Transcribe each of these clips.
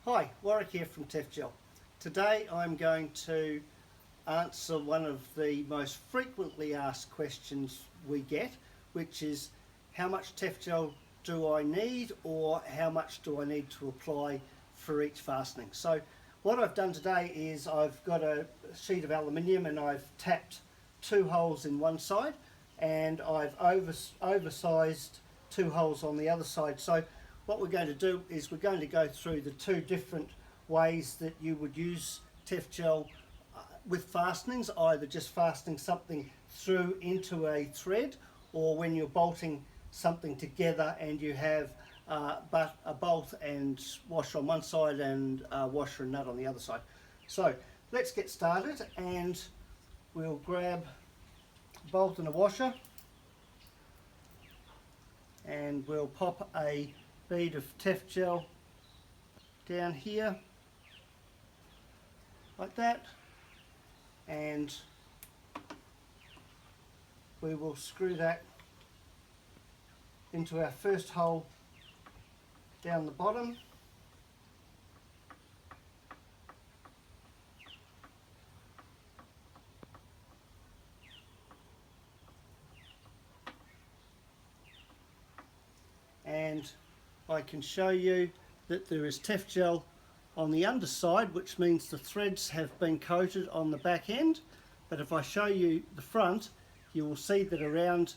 Hi, Warwick here from Tef Gel. Today I'm going to answer one of the most frequently asked questions we get, which is how much Tef Gel do I need, or how much do I need to apply for each fastening. So what I've done today is I've got a sheet of aluminium and I've tapped two holes in one side, and I've oversized two holes on the other side. So what we're going to do is we're going to go through the two different ways that you would use Tef Gel with fastenings, either just fastening something through into a thread, or when you're bolting something together and you have but a bolt and washer on one side and washer and nut on the other side. So let's get started, and we'll grab a bolt and a washer, and we'll pop a bead of Tef Gel down here like that, and we will screw that into our first hole down the bottom, and I can show you that there is Tef Gel on the underside, which means the threads have been coated on the back end. But if I show you the front, you will see that around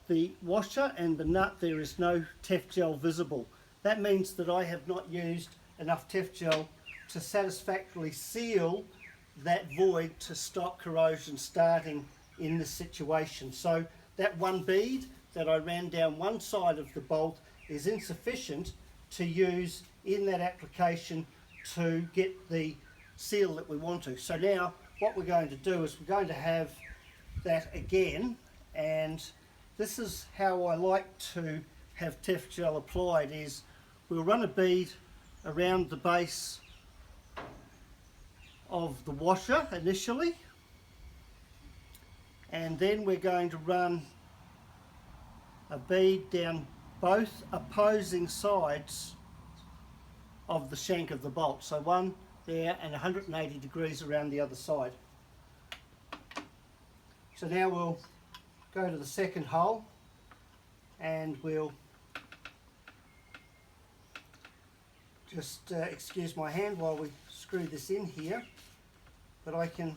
the washer and the nut there is no Tef Gel visible. That means that I have not used enough Tef Gel to satisfactorily seal that void to stop corrosion starting in this situation. So that one bead that I ran down one side of the bolt is insufficient to use in that application to get the seal that we want to. So now what we're going to do is we're going to have that again, and this is how I like to have Tef Gel applied. Is we'll run a bead around the base of the washer initially, and then we're going to run a bead down both opposing sides of the shank of the bolt. So one there and 180 degrees around the other side. So now we'll go to the second hole, and we'll just excuse my hand while we screw this in here, but I can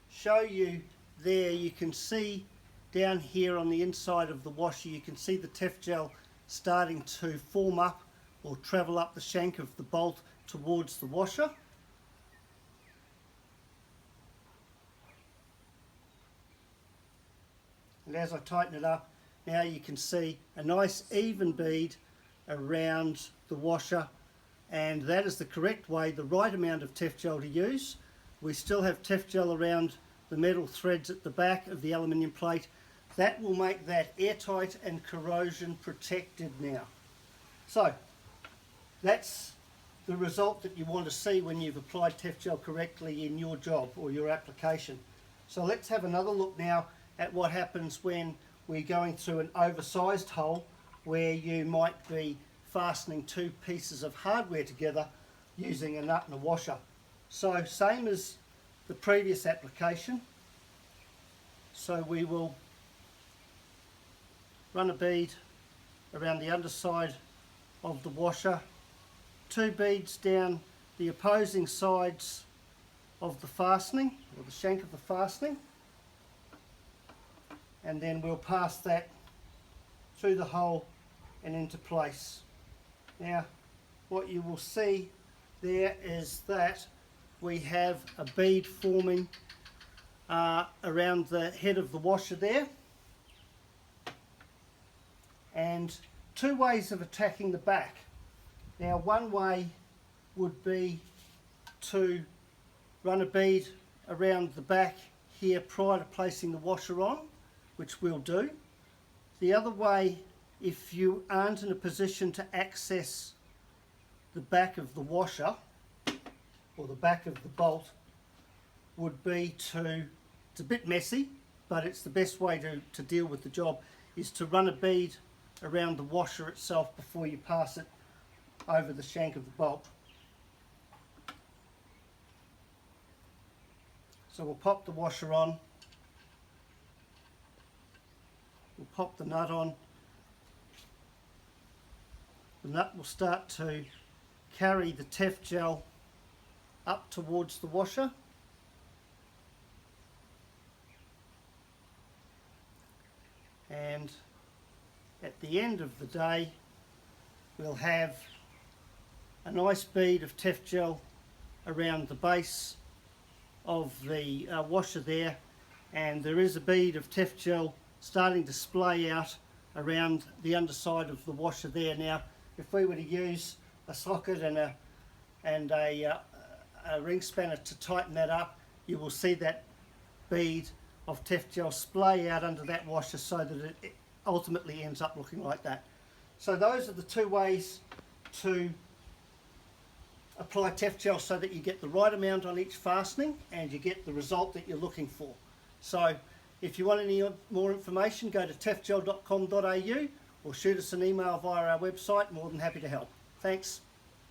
show you there. You can see down here on the inside of the washer, you can see the Tef Gel starting to form up or travel up the shank of the bolt towards the washer. And as I tighten it up, now you can see a nice even bead around the washer, and that is the correct way, the right amount of Tef Gel to use. We still have Tef Gel around the metal threads at the back of the aluminium plate. That will make that airtight and corrosion protected now. So that's the result that you want to see when you've applied Tef Gel correctly in your job or your application. So let's have another look now at what happens when we're going through an oversized hole where you might be fastening two pieces of hardware together using a nut and a washer. So same as the previous application. So we will run a bead around the underside of the washer, two beads down the opposing sides of the fastening, or the shank of the fastening, and then we'll pass that through the hole and into place. Now what you will see there is that we have a bead forming around the head of the washer there, and two ways of attacking the back. Now one way would be to run a bead around the back here prior to placing the washer on, which we'll do. The other way, if you aren't in a position to access the back of the washer or the back of the bolt, would be to, it's a bit messy, but it's the best way to deal with the job, is to run a bead around the washer itself before you pass it over the shank of the bolt. So we'll pop the washer on, we'll pop the nut on. The nut will start to carry the Tef gel up towards the washer. And at the end of the day, we'll have a nice bead of Tef gel around the base of the washer there, and there is a bead of Tef gel starting to splay out around the underside of the washer there. Now, if we were to use a socket and a ring spanner to tighten that up, you will see that bead of Tef gel splay out under that washer so that it ultimately ends up looking like that. So those are the two ways to apply Tef gel so that you get the right amount on each fastening and you get the result that you're looking for. So if you want any more information, go to tefgel.com.au or shoot us an email via our website. More than happy to help. Thanks.